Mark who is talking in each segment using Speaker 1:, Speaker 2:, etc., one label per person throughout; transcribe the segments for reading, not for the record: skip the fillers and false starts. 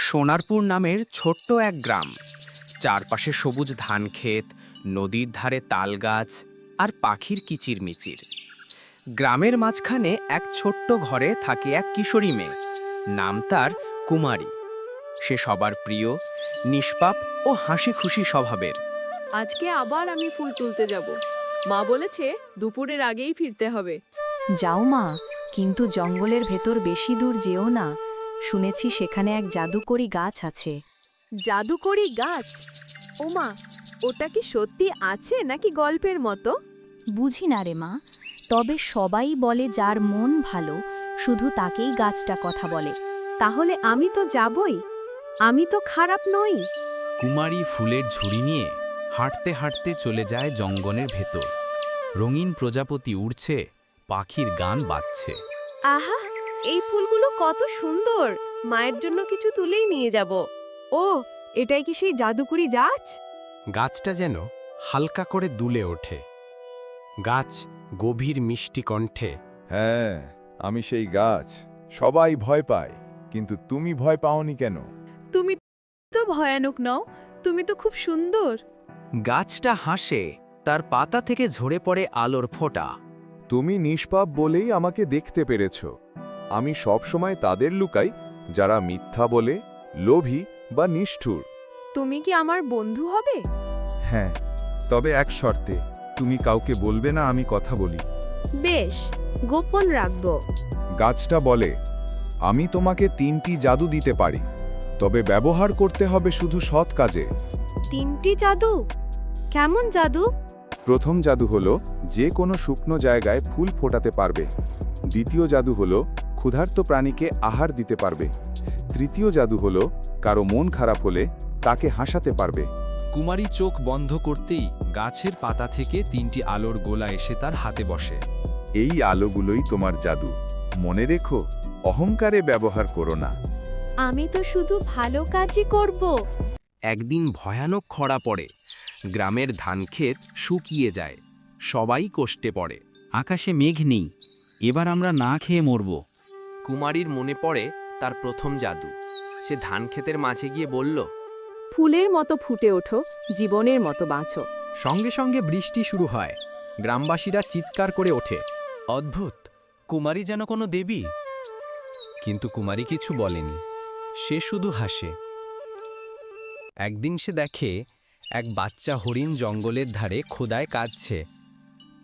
Speaker 1: সোনারপুর নামের ছোট্ট এক গ্রাম। চারপাশে সবুজ ধানক্ষেত, নদীর ধারে তালগাছ আর পাখির কিচিরমিচির। গ্রামের মাঝখানে এক ছোট্ট ঘরে থাকে এক কিশোরী মেয়ে। নাম তার কুমারী। সে সবার প্রিয়, নিষ্পাপ ও হাসি খুশি স্বভাবের।
Speaker 2: আজকে আবার আমি ফুল তুলতে যাব। মা বলেছে দুপুরের আগেই ফিরতে হবে।
Speaker 3: যাও মা, কিন্তু জঙ্গলের ভেতর বেশি দূর যেও না। শুনেছি সেখানে এক জাদুকরি গাছ আছে।
Speaker 2: জাদুকরি গাছ? ওমা, ওটা কি সত্যি আছে নাকি গল্পের মতো?
Speaker 3: বুঝি না রে মা, তবে সবাই বলে যার মন ভালো শুধু তাকেই গাছটা কথা বলে।
Speaker 2: তাহলে আমি তো যাবই, আমি তো খারাপ নই।
Speaker 4: কুমারী ফুলের ঝুড়ি নিয়ে হাঁটতে হাঁটতে চলে যায় জঙ্গলের ভেতর। রঙিন প্রজাপতি উড়ছে, পাখির গান বাজছে।
Speaker 2: আহা, এই ফুলগুলো কত সুন্দর! মায়ের জন্য কিছু তুলেই নিয়ে যাব। ও, এটাই কি সেই জাদুকরি গাছ?
Speaker 4: গাছটা যেন হালকা করে দুলে ওঠে। গাছ গভীর মিষ্টি কণ্ঠে,
Speaker 5: হ্যাঁ, আমি সেই গাছ। সবাই ভয় পায়, কিন্তু তুমি ভয় পাওনি কেন?
Speaker 2: তুমি তো ভয়ানক নও, তুমি তো খুব সুন্দর।
Speaker 1: গাছটা হাসে, তার পাতা থেকে ঝরে পড়ে আলোর ফোঁটা।
Speaker 5: তুমি নিষ্পাপ বলেই আমাকে দেখতে পেরেছ। আমি সবসময় তাদের লুকাই যারা মিথ্যা বলে, লোভী বা নিষ্ঠুর।
Speaker 2: তুমি কি আমার বন্ধু হবে?
Speaker 5: হ্যাঁ, তবে এক শর্তে, তুমি কাউকে বলবে না আমি কথা বলি।
Speaker 2: বেশ, গোপন রাখবো।
Speaker 5: গাছটা বলে, আমি তোমাকে 3টি জাদু দিতে পারি, তবে ব্যবহার করতে হবে শুধু সৎ কাজে।
Speaker 2: 3টি জাদু? কেমন জাদু?
Speaker 5: প্রথম জাদু হলো যে কোনো শুকনো জায়গায় ফুল ফোটাতে পারবে। দ্বিতীয় জাদু হলো ক্ষুধার্ত প্রাণীকে আহার দিতে পারবে। তৃতীয় জাদু হলো কারো মন খারাপ হলে তাকে হাসাতে পারবে।
Speaker 4: কুমারী চোখ বন্ধ করতেই গাছের পাতা থেকে 3টি আলোর গোলা এসে তার হাতে বসে।
Speaker 5: এই আলোগুলোই তোমার জাদু। মনে রেখো, অহংকারে ব্যবহার করো না।
Speaker 2: আমি তো শুধু ভালো কাজই করব।
Speaker 1: একদিন ভয়ানক খরা পড়ে। গ্রামের ধানক্ষেত শুকিয়ে যায়, সবাই কষ্টে পড়ে।
Speaker 6: আকাশে মেঘ নেই, এবার আমরা না খেয়ে মরব।
Speaker 1: কুমারীর মনে পড়ে তার প্রথম জাদু। সে ধানক্ষেতের মাঝে গিয়ে বলল,
Speaker 2: ফুলের মতো ফুটে ওঠো, জীবনের মতো বাঁচো।
Speaker 7: সঙ্গে সঙ্গে বৃষ্টি শুরু হয়। গ্রামবাসীরা চিৎকার করে ওঠে,
Speaker 4: অদ্ভুত, কুমারী যেন কোনো দেবী। কিন্তু কুমারী কিছু বলেনি, সে শুধু হাসে। একদিন সে দেখে এক বাচ্চা হরিণ জঙ্গলের ধারে খোদায় কাঁদছে।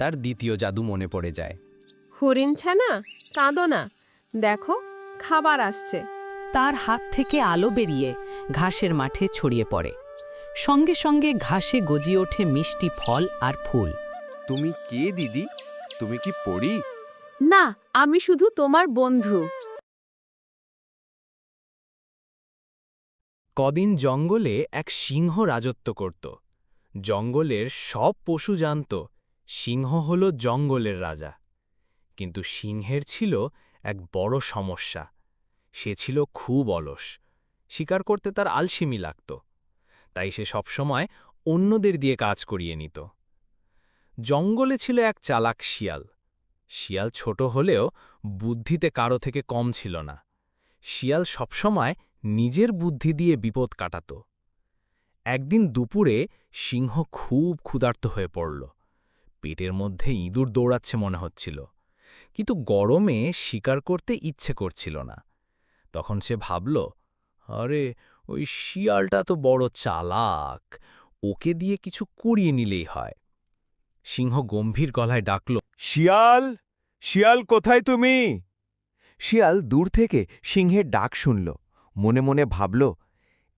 Speaker 4: তার দ্বিতীয় জাদু মনে পড়ে যায়।
Speaker 2: হরিণ ছানা, কাঁদো না, দেখো খাবার আসছে।
Speaker 3: তার হাত থেকে আলো বেরিয়ে ঘাসের মাঠে ছড়িয়ে পড়ে। সঙ্গে সঙ্গে ঘাসে গজিয়ে ওঠে মিষ্টি ফল আর ফুল।
Speaker 5: তুমি কে দিদি? তুমি কি পড়ি?
Speaker 2: না, আমি শুধু তোমার বন্ধু।
Speaker 4: কদিন জঙ্গলে এক সিংহ রাজত্ব করত। জঙ্গলের সব পশু জানত সিংহ হল জঙ্গলের রাজা। কিন্তু সিংহের ছিল এক বড় সমস্যা। সে ছিল খুব অলস। শিকার করতে তার আলসেমি লাগত। তাই সে সবসময় অন্যদের দিয়ে কাজ করিয়ে নিত। জঙ্গলে ছিল এক চালাক শিয়াল। শিয়াল ছোট হলেও বুদ্ধিতে কারো থেকে কম ছিল না। শিয়াল সবসময় নিজের বুদ্ধি দিয়ে বিপদ কাটাত। একদিন দুপুরে সিংহ খুব ক্ষুধার্ত হয়ে পড়ল। পেটের মধ্যে ইঁদুর দৌড়াচ্ছে মনে হচ্ছিল, কিন্তু গরমে শিকার করতে ইচ্ছে করছিল না। তখন সে ভাবল, আরে ওই শিয়ালটা তো বড় চালাক, ওকে দিয়ে কিছু করিয়ে নিলেই হয়। সিংহ গম্ভীর গলায় ডাকল,
Speaker 5: শিয়াল, শিয়াল কোথায় তুমি?
Speaker 8: শিয়াল দূর থেকে সিংহের ডাক শুনল। মনে মনে ভাবল,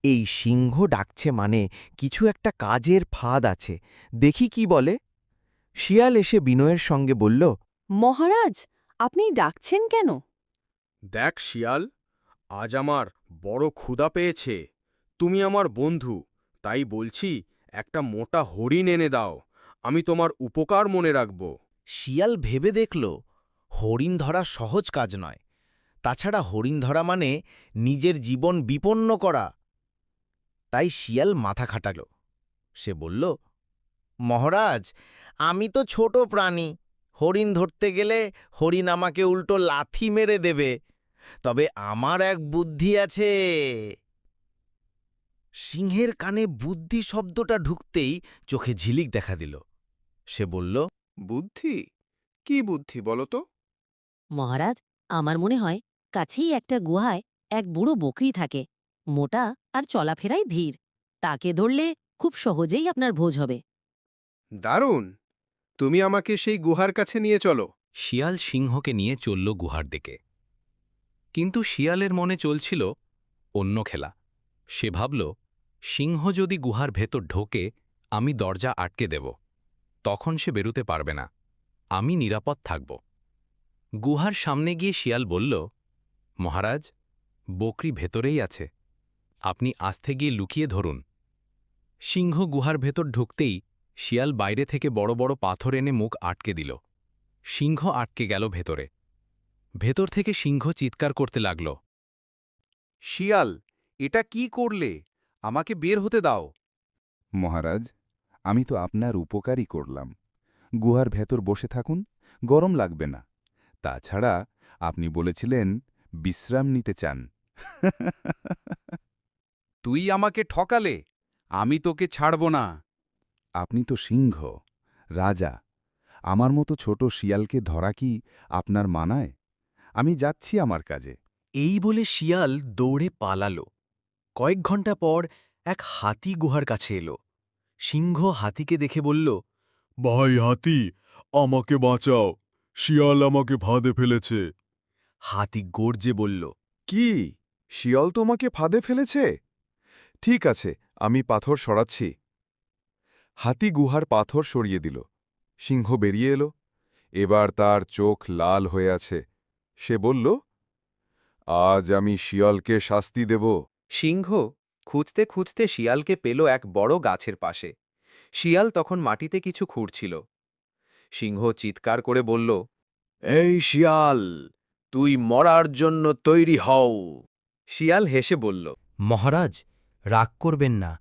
Speaker 8: এই সিংহ ডাকছে মানে কিছু একটা কাজের ফাঁদ আছে, দেখি কি বলে। শিয়াল এসে বিনয়ের সঙ্গে বলল,
Speaker 2: মহারাজ, আপনি ডাকছেন কেন?
Speaker 7: দেখ শিয়াল, আজ আমার বড় ক্ষুধা পেয়েছে। তুমি আমার বন্ধু, তাই বলছি একটা মোটা হরিণ এনে দাও। আমি তোমার উপকার মনে রাখব।
Speaker 4: শিয়াল ভেবে দেখল, হরিণ ধরা সহজ কাজ নয়। তাছাড়া হরিণ ধরা মানে নিজের জীবন বিপন্ন করা। তাই শিয়াল মাথা খাটাল। সে বলল, মহারাজ, আমি তো ছোট প্রাণী। হরিণ ধরতে গেলে হরিণ আমাকে উল্টো লাথি মেরে দেবে। তবে আমার এক বুদ্ধি আছে।
Speaker 8: সিংহের কানে বুদ্ধি শব্দটা ঢুকতেই চোখে ঝিলিক দেখা দিল। সে বলল,
Speaker 5: বুদ্ধি? কি বুদ্ধি বলো তো?
Speaker 9: মহারাজ, আমার মনে হয় কাছেই একটা গুহায় এক বুড়ো বকরি থাকে, মোটা আর চলাফেরায় ধীর। তাকে ধরলে খুব সহজেই আপনার ভোজ হবে।
Speaker 7: দারুণ! তুমি আমাকে সেই গুহার কাছে নিয়ে চলো।
Speaker 4: শিয়াল সিংহকে নিয়ে চলল গুহার দিকে। কিন্তু শিয়ালের মনে চলছিল অন্য খেলা। সে ভাবল, সিংহ যদি গুহার ভেতর ঢোকে, আমি দরজা আটকে দেব। তখন সে বেরুতে পারবে না। আমি নিরাপদ থাকব। গুহার সামনে গিয়ে শিয়াল বলল, মহারাজ, বকরি ভেতরেই আছে। আপনি আস্তে গিয়ে লুকিয়ে ধরুন। সিংহ গুহার ভেতর ঢুকতেই শিয়াল বাইরে থেকে বড় বড় পাথর এনে মুখ আটকে দিল। সিংহ আটকে গেল ভেতরে। ভেতর থেকে সিংহ চিৎকার করতে লাগল,
Speaker 5: শিয়াল, এটা কি করলে? আমাকে বের হতে দাও। মহারাজ, আমি তো আপনার উপকারই করলাম। গুহার ভেতর বসে থাকুন, গরম লাগবে না। তাছাড়া আপনি বলেছিলেন বিশ্রাম নিতে চান। তুই আমাকে ঠকালে, আমি তোকে ছাড়ব না। আপনি তো সিংহ, রাজা। আমার মতো ছোট শিয়ালকে ধরা কি আপনার মানায়? আমি যাচ্ছি আমার কাজে।
Speaker 4: এই বলে শিয়াল দৌড়ে পালাল। কয়েক ঘন্টা পর এক হাতি গুহার কাছে এলো। সিংহ হাতিকে দেখে বলল,
Speaker 10: ভাই হাতি, আমাকে বাঁচাও, শিয়াল আমাকে ফাঁদে ফেলেছে।
Speaker 4: হাতি গর্জে বলল,
Speaker 5: কি? শিয়াল তোমাকে ফাঁদে ফেলেছে? ঠিক আছে, আমি পাথর সরাচ্ছি। হাতি গুহার পাথর সরিয়ে দিল। সিংহ বেরিয়ে এলো। এবার তার চোখ লাল হয়ে আছে। সে বলল, আজ আমি শিয়ালকে শাস্তি দেব।
Speaker 1: সিংহ খুঁজতে খুঁজতে শিয়ালকে পেল এক বড় গাছের পাশে। শিয়াল তখন মাটিতে কিছু খুঁড়ছিল। সিংহ চিৎকার করে বলল,
Speaker 4: এই শিয়াল, তুই মরার জন্য তৈরি হও।
Speaker 1: শিয়াল হেসে বলল,
Speaker 4: মহারাজ, রাগ করবেন না,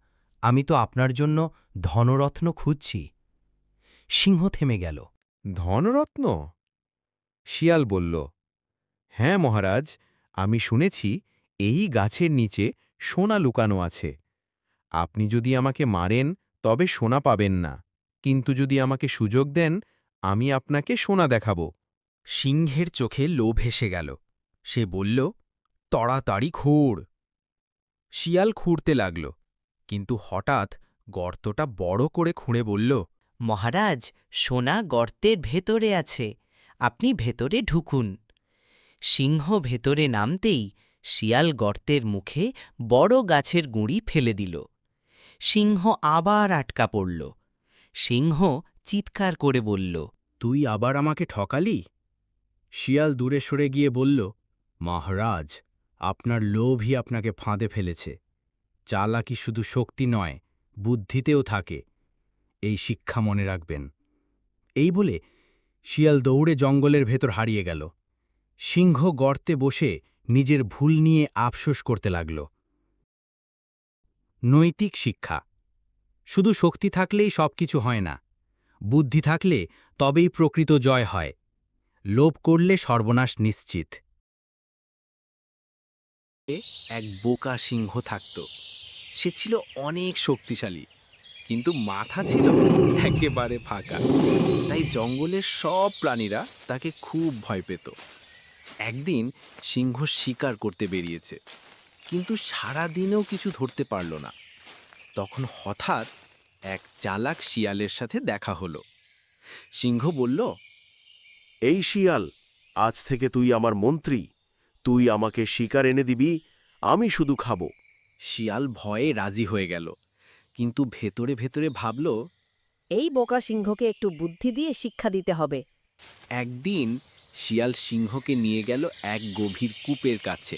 Speaker 4: আমি তো আপনার জন্য ধনরত্ন খুঁজছি। সিংহ থেমে গেল।
Speaker 7: ধনরত্ন? শিয়াল বলল, হ্যাঁ মহারাজ, আমি শুনেছি এই গাছের নিচে সোনা লুকানো আছে। আপনি যদি আমাকে মারেন তবে সোনা পাবেন না, কিন্তু যদি আমাকে সুযোগ দেন, আমি আপনাকে সোনা দেখাব।
Speaker 4: সিংহের চোখে লোভ এসে গেল। সে বলল, তাড়াতাড়ি খুঁড়। শিয়াল খুঁড়তে লাগল, কিন্তু হঠাৎ গর্তটা বড় করে খুঁড়ে বলল,
Speaker 3: মহারাজ, সোনা গর্তের ভেতরে আছে, আপনি ভেতরে ঢুকুন। সিংহ ভেতরে নামতেই শিয়াল গর্তের মুখে বড় গাছের গুঁড়ি ফেলে দিল। সিংহ আবার আটকা পড়ল। সিংহ চিৎকার করে বলল,
Speaker 4: তুই আবার আমাকে ঠকালি? শিয়াল দূরে সরে গিয়ে বলল, মহারাজ, আপনার লোভই আপনাকে ফাঁদে ফেলেছে। চালাকি শুধু শক্তি নয়, বুদ্ধিতেও থাকে। এই শিক্ষা মনে রাখবেন। এই বলে শিয়াল দৌড়ে জঙ্গলের ভেতর হারিয়ে গেল। সিংহ গর্তে বসে নিজের ভুল নিয়ে আফসোস করতে লাগল। নৈতিক শিক্ষা: শুধু শক্তি থাকলেই সবকিছু হয় না। বুদ্ধি থাকলে তবেই প্রকৃত জয় হয়। লোভ করলে সর্বনাশ নিশ্চিত। এক বোকা সিংহ থাকত। সে ছিল অনেক শক্তিশালী, কিন্তু মাথা ছিল একেবারে ফাঁকা। তাই জঙ্গলের সব প্রাণীরা তাকে খুব ভয় পেত। একদিন সিংহ শিকার করতে বেরিয়েছে, কিন্তু সারা দিনেও কিছু ধরতে পারল না। তখন হঠাৎ এক চালাক শিয়ালের সাথে দেখা হলো। সিংহ বলল,
Speaker 11: এই শিয়াল, আজ থেকে তুই আমার মন্ত্রী। তুই আমাকে শিকার এনে দিবি, আমি শুধু খাব।
Speaker 4: শিয়াল ভয়ে রাজি হয়ে গেল, কিন্তু ভেতরে ভেতরে ভাবল,
Speaker 2: এই বোকা সিংহকে একটু বুদ্ধি দিয়ে শিক্ষা দিতে হবে।
Speaker 4: একদিন শিয়াল সিংহকে নিয়ে গেল এক গভীর কূপের কাছে।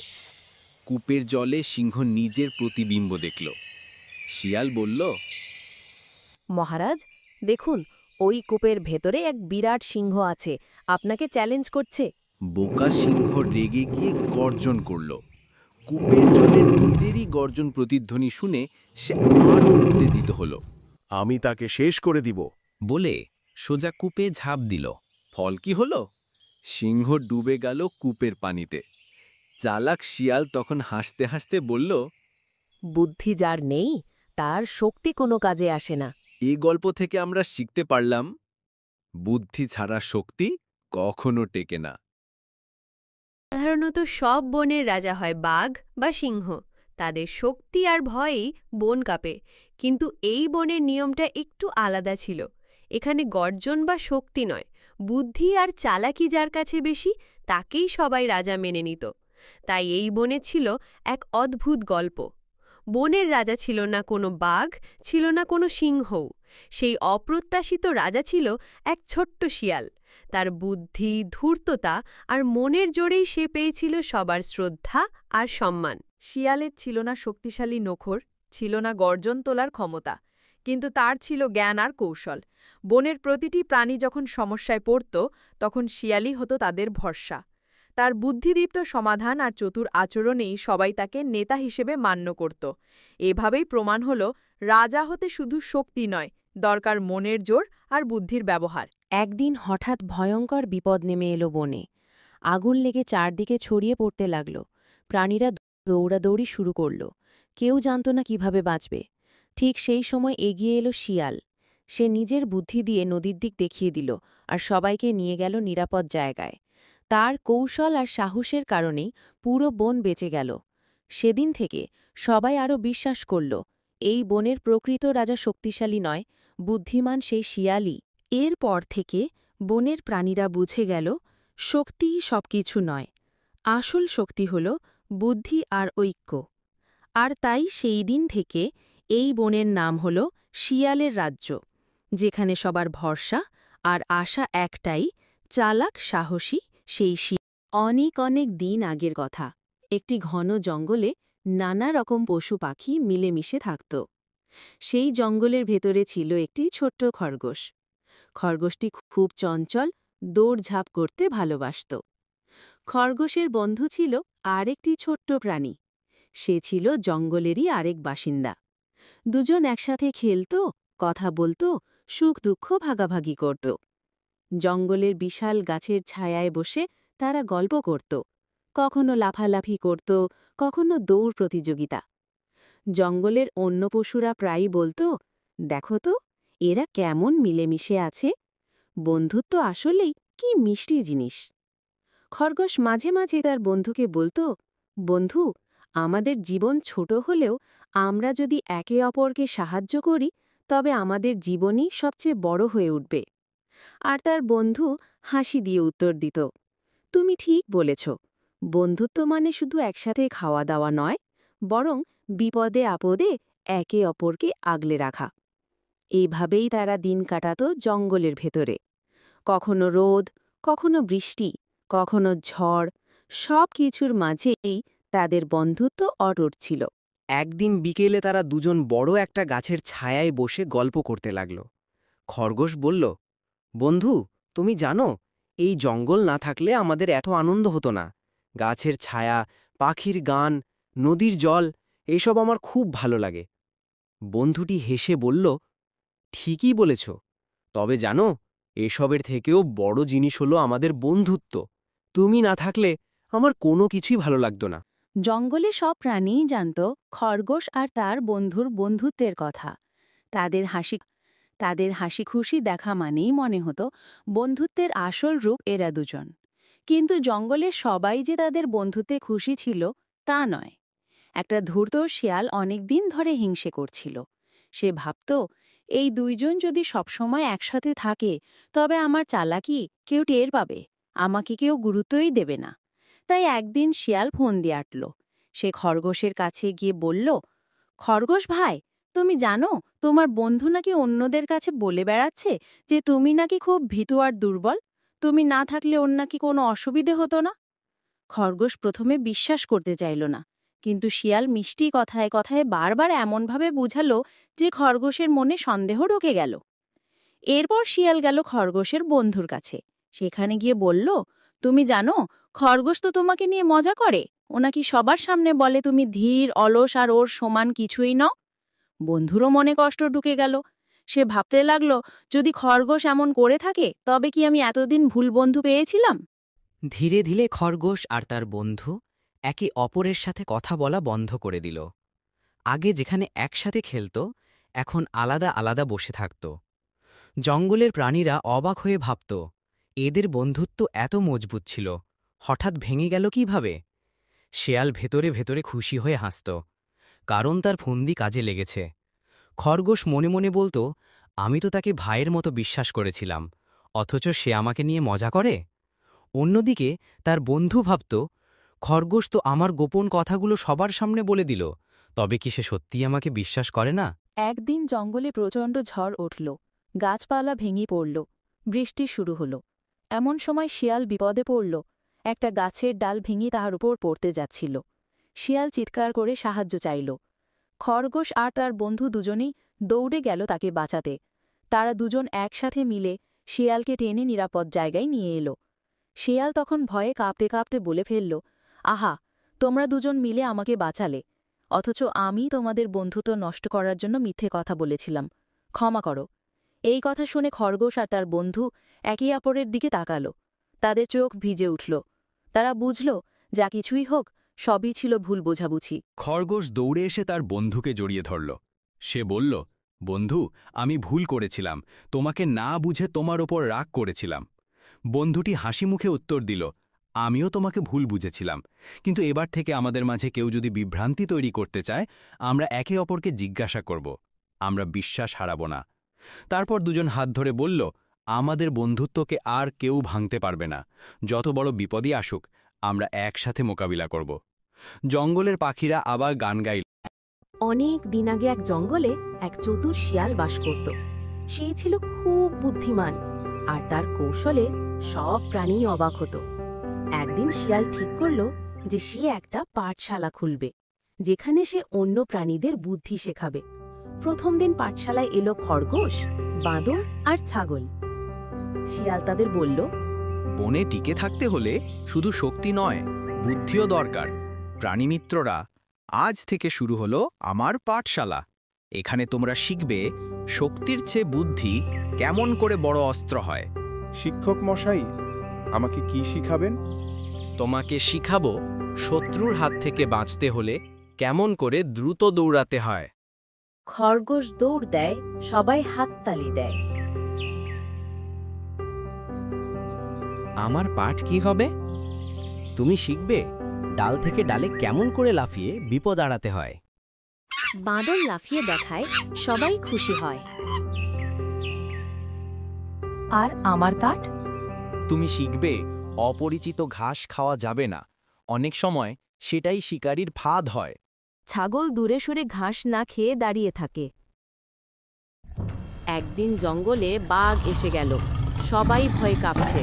Speaker 4: কূপের জলে সিংহ নিজের প্রতিবিম্ব দেখল। শিয়াল বলল,
Speaker 2: মহারাজ, দেখুন, ওই কূপের ভেতরে এক বিরাট সিংহ আছে, আপনাকে চ্যালেঞ্জ করছে।
Speaker 4: বোকা সিংহ রেগে গিয়ে গর্জন করল। কূপের জলে নিজেরই গর্জন প্রতিধ্বনি শুনে সে আরও উত্তেজিত হল।
Speaker 11: আমি তাকে শেষ করে দিব
Speaker 4: বলে সোজা কূপে ঝাঁপ দিল। ফল কি হল? সিংহ ডুবে গেল কূপের পানিতে। চালাক শিয়াল তখন হাসতে হাসতে বলল,
Speaker 9: বুদ্ধি যার নেই তার শক্তি কোনো কাজে আসে না।
Speaker 8: এই গল্প থেকে আমরা শিখতে পারলাম বুদ্ধি ছাড়া শক্তি কখনো টেকে না।
Speaker 2: সাধারণত সব বনের রাজা হয় বাঘ বা সিংহ। তাদের শক্তি আর ভয়েই বন কাঁপে। কিন্তু এই বনের নিয়মটা একটু আলাদা ছিল। এখানে গর্জন বা শক্তি নয়, বুদ্ধি আর চালাকি যার কাছে বেশি তাকেই সবাই রাজা মেনে নিত। তাই এই বনে ছিল এক অদ্ভুত গল্প। বনের রাজা ছিল না কোনো বাঘ, ছিল না কোনো সিংহও। সেই অপ্রত্যাশিত রাজা ছিল এক ছোট্ট শিয়াল। তার বুদ্ধি, ধূর্ততা আর মনের জোরেই সে পেয়েছিল সবার শ্রদ্ধা আর সম্মান।
Speaker 12: শিয়ালের ছিল না শক্তিশালী নখর, ছিল না গর্জন তোলার ক্ষমতা, কিন্তু তার ছিল জ্ঞান আর কৌশল। বনের প্রতিটি প্রাণী যখন সমস্যায় পড়ত, তখন শিয়ালই হতো তাদের ভরসা। তার বুদ্ধিদীপ্ত সমাধান আর চতুর আচরণেই সবাই তাকে নেতা হিসেবে মান্য করত। এভাবেই প্রমাণ হল, রাজা হতে শুধু শক্তি নয়, দরকার মনের জোর আর বুদ্ধির ব্যবহার।
Speaker 9: একদিন হঠাৎ ভয়ঙ্কর বিপদ নেমে এলো বনে। আগুন লেগে চারদিকে ছড়িয়ে পড়তে লাগল। প্রাণীরা দৌড়াদৌড়ি শুরু করল। কেউ জানত না কিভাবে বাঁচবে। ঠিক সেই সময় এগিয়ে এলো শিয়াল। সে নিজের বুদ্ধি দিয়ে নদীর দিক দেখিয়ে দিল আর সবাইকে নিয়ে গেল নিরাপদ জায়গায়। তার কৌশল আর সাহসের কারণেই পুরো বন বেঁচে গেল। সেদিন থেকে সবাই আরও বিশ্বাস করল, এই বনের প্রকৃত রাজা শক্তিশালী নয়, বুদ্ধিমান সেই শিয়ালই। এরপর থেকে বনের প্রাণীরা বুঝে গেল, শক্তিই সবকিছু নয়, আসল শক্তি হল বুদ্ধি আর ঐক্য। আর তাই সেই দিন থেকে এই বনের নাম হল শিয়ালের রাজ্য, যেখানে সবার ভরসা আর আশা একটাই, চালাক সাহসী সেই শিয়াল। অনেক অনেক দিন আগের কথা। একটি ঘন জঙ্গলে নানা রকম পশু পাখি মিলেমিশে থাকত। সেই জঙ্গলের ভেতরে ছিল একটি ছোট্ট খরগোশ। খরগোশটি খুব চঞ্চল, দৌড়ঝাঁপ করতে ভালোবাসত। খরগোশের বন্ধু ছিল আরেকটি ছোট্ট প্রাণী। সে ছিল জঙ্গলেরই আরেক বাসিন্দা। দুজন একসাথে খেলত, কথা বলত, সুখ দুঃখ ভাগাভাগি করত। জঙ্গলের বিশাল গাছের ছায়ায় বসে তারা গল্প করত, কখনো লাফালাফি করত, কখনো দৌড় প্রতিযোগিতা। জঙ্গলের অন্য পশুরা প্রায়ই বলত, দেখো তো, এরা কেমন মিলেমিশে আছে। বন্ধুত্ব আসলেই কি মিষ্টি জিনিস। খরগোশ মাঝে মাঝে তার বন্ধুকে বলত, বন্ধু, আমাদের জীবন ছোট হলেও আমরা যদি একে অপরকে সাহায্য করি, তবে আমাদের জীবনই সবচেয়ে বড় হয়ে উঠবে। আর তার বন্ধু হাসি দিয়ে উত্তর দিত, তুমি ঠিক বলেছ, বন্ধুত্ব মানে শুধু একসাথে খাওয়া দাওয়া নয়, বরং বিপদে আপদে একে অপরকে আগলে রাখা। এইভাবেই তারা দিন কাটাত জঙ্গলের ভেতরে। কখনো রোদ, কখনো বৃষ্টি, কখনো ঝড়, সব কিছুর মাঝেই তাদের বন্ধুত্ব অটুট ছিল।
Speaker 3: একদিন বিকেলে তারা দুজন বড় একটা গাছের ছায়ায় বসে গল্প করতে লাগল। খরগোশ বলল, বন্ধু, তুমি জানো, এই জঙ্গল না থাকলে আমাদের এত আনন্দ হতো না। গাছের ছায়া, পাখির গান, নদীর জল, এসব আমার খুব ভালো লাগে। বন্ধুটি হেসে বলল, ঠিকই বলেছ, তবে জানো, এসবের থেকেও বড় জিনিস হলো আমাদের বন্ধুত্ব। তুমি না থাকলে আমার কোনো কিছুই ভালো লাগতো না।
Speaker 9: জঙ্গলে সব প্রাণীই জানত খরগোশ আর তার বন্ধুর বন্ধুত্বের কথা। তাদের হাসি খুশি দেখা মানেই মনে হতো বন্ধুত্বের আসল রূপ এরা দুজন। কিন্তু জঙ্গলে সবাই যে তাদের বন্ধুত্বে খুশি ছিল তা নয়। একটা ধূর্ত শিয়াল অনেক দিন ধরে হিংসে করছিল। সে ভাবত, এই দুইজন যদি সবসময় একসাথে থাকে, তবে আমার চালাকি কেউ টের পাবে, আমাকে কেউ গুরুত্বই দেবে না। তাই একদিন শিয়াল ফোন দিয়ে আটল। সে খরগোশের কাছে গিয়ে বলল, খরগোশ ভাই, তুমি জানো, তোমার বন্ধু নাকি অন্যদের কাছে বলে বেড়াচ্ছে যে তুমি নাকি খুব ভীতু আর দুর্বল, তুমি না থাকলে ওর নাকি কোনো অসুবিধে হতো না। খরগোশ প্রথমে বিশ্বাস করতে চাইল না, কিন্তু শিয়াল মিষ্টি কথায় কথায় বারবার এমনভাবে বুঝালো যে খরগোশের মনে সন্দেহ ঢুকে গেল। এরপর শিয়াল গেল খরগোশের বন্ধুর কাছে। সেখানে গিয়ে বলল, তুমি জানো, খরগোশ তো তোমাকে নিয়ে মজা করে, ও নাকি সবার সামনে বলে তুমি ধীর, অলস আর ওর সমান কিছুই নও। বন্ধুরও মনে কষ্ট ঢুকে গেল। সে ভাবতে লাগল, যদি খরগোশ এমন করে থাকে, তবে কি আমি এতদিন ভুল বন্ধু পেয়েছিলাম?
Speaker 3: ধীরে ধীরে খরগোশ আর তার বন্ধু একে অপরের সাথে কথা বলা বন্ধ করে দিল।
Speaker 1: আগে যেখানে একসাথে খেলত এখন আলাদা আলাদা বসে থাকত। জঙ্গলের প্রাণীরা অবাক হয়ে ভাবত, এদের বন্ধুত্ব এত মজবুত ছিল, হঠাৎ ভেঙে গেল কিভাবে? শেয়াল ভেতরে ভেতরে খুশি হয়ে হাসত, কারণ তার ফন্দি কাজে লেগেছে। খরগোশ মনে মনে বলতো, আমি তো তাকে ভাইয়ের মতো বিশ্বাস করেছিলাম, অথচ সে আমাকে নিয়ে মজা করে। অন্যদিকে তার বন্ধু ভাবত, খরগোশ তো আমার গোপন কথাগুলো সবার সামনে বলে দিল, তবে কি সে সত্যিই আমাকে বিশ্বাস করে না?
Speaker 9: একদিন জঙ্গলে প্রচণ্ড ঝড় উঠল, গাছপালা ভেঙে পড়ল, বৃষ্টি শুরু হল। এমন সময় শিয়াল বিপদে পড়ল। একটা গাছের ডাল ভেঙে তাহার উপর পড়তে যাচ্ছিল। শিয়াল চিৎকার করে সাহায্য চাইল। খরগোশ আর তার বন্ধু দুজনেই দৌড়ে গেল তাকে বাঁচাতে। তারা দুজন একসাথে মিলে শিয়ালকে টেনে নিরাপদ জায়গায় নিয়ে এলো। শিয়াল তখন ভয়ে কাঁপতে কাঁপতে বলে ফেলল, আহা, তোমরা দুজন মিলে আমাকে বাঁচালে, অথচ আমি তোমাদের বন্ধুত্ব নষ্ট করার জন্য মিথ্যে কথা বলেছিলাম, ক্ষমা করো। এই কথা শুনে খরগোশ আর তার বন্ধু একে অপরের দিকে তাকাল। তাদের চোখ ভিজে উঠল। তারা বুঝল, যা কিছুই হোক, সবই ছিল ভুল বোঝাবুঝি।
Speaker 13: খরগোশ দৌড়ে এসে তার বন্ধুকে জড়িয়ে ধরল। সে বলল, বন্ধু, আমি ভুল করেছিলাম, তোমাকে না বুঝে তোমার ওপর রাগ করেছিলাম। বন্ধুটি হাসি মুখে উত্তর দিল, আমিও তোমাকে ভুল বুঝেছিলাম, কিন্তু এবার থেকে আমাদের মাঝে কেউ যদি বিভ্রান্তি তৈরি করতে চায়, আমরা একে অপরকে জিজ্ঞাসা করব, আমরা বিশ্বাস হারাব না। তারপর দুজন হাত ধরে বলল, আমাদের বন্ধুত্বকে আর কেউ ভাঙতে পারবে না, যত বড় বিপদই আসুক আমরা একসাথে মোকাবিলা করব। জঙ্গলের পাখিরা আবার গান গাইল।
Speaker 9: অনেক দিন আগে এক জঙ্গলে এক চতুর শিয়াল বাস করত। সে ছিল খুব বুদ্ধিমান, আর তার কৌশলে সব প্রাণী অবাক হতো। একদিন শিয়াল ঠিক করল যে সে একটা পাঠশালা খুলবে, যেখানে সে অন্য প্রাণীদের বুদ্ধি শেখাবে। প্রথম দিন পাঠশালায় এলো খরগোশ, বাঁদর আর ছাগল। শিয়াল তাদের বলল,
Speaker 1: বনে টিকে থাকতে হলে শুধু শক্তি নয়, বুদ্ধিও দরকার। প্রাণীমিত্ররা, আজ থেকে শুরু হলো আমার পাঠশালা। এখানে তোমরা শিখবে শক্তির চেয়ে বুদ্ধি কেমন করে বড় অস্ত্র হয়।
Speaker 5: শিক্ষক মশাই, আমাকে কি শিখাবেন?
Speaker 1: তোমাকে শিখাবো শত্রুর হাত থেকে বাঁচতে হলে কেমন করে দ্রুত দৌড়াতে হয়।
Speaker 9: খরগোশ দৌড় দেয়, সবাই হাততালি দেয়।
Speaker 3: আমার পাঠ কি হবে? তুমি শিখবে ডাল থেকে ডালে কেমন করে লাফিয়ে বিপদ এড়াতে হয়।
Speaker 9: বাঁদর লাফিয়ে দেখায়, সবাই খুশি হয়। আর আমার কাঠ?
Speaker 3: তুমি শিখবে অপরিচিত ঘাস খাওয়া যাবে না, অনেক সময় সেটাই শিকারীর ফাঁদ হয়।
Speaker 9: ছাগল দূরে সরে ঘাস না খেয়ে দাঁড়িয়ে থাকে। একদিন জঙ্গলে বাঘ এসে গেল, সবাই ভয়ে কাঁপছে।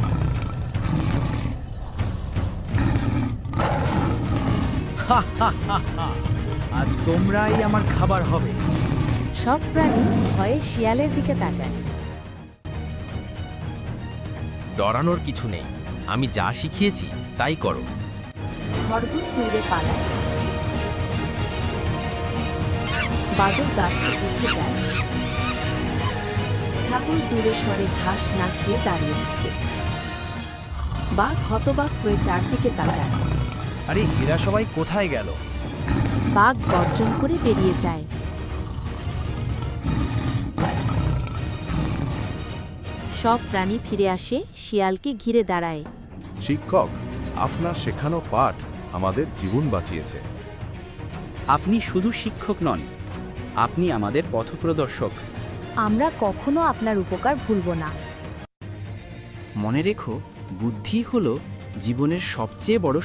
Speaker 3: আজ তোমরাই আমার খাবার হবে।
Speaker 9: সব প্রাণী ভয়ে শিয়ালের দিকে তাকায়।
Speaker 1: ডরানোর কিছু নেই, আমি যা শিখিয়েছি তাই করো।
Speaker 9: খরগোশ দূরে পালায়, বাদর গাছে উঠে যায়, ছাগল দূরে সরে ঘাস না খেয়ে দাঁড়িয়ে থাকে। বাঘ হতবাক হয়ে চারদিকে তাকায়।
Speaker 3: আরে এরা সবাই কোথায় গেল?
Speaker 9: বাঘ গর্জন করে বেরিয়ে যায়। সব প্রাণী ফিরে আসে, শিয়ালকে ঘিরে দাঁড়ায়।
Speaker 5: শিক্ষক, আপনার শেখানো পাঠ আমাদের জীবন বাঁচিয়েছে।
Speaker 6: আপনি শুধু শিক্ষক নন, আপনি আমাদের পথপ্রদর্শক।
Speaker 9: আমরা কখনো আপনার উপকার ভুলব না।
Speaker 3: মনে রেখো, বুদ্ধি হলো জীবনের সবচেয়ে বড়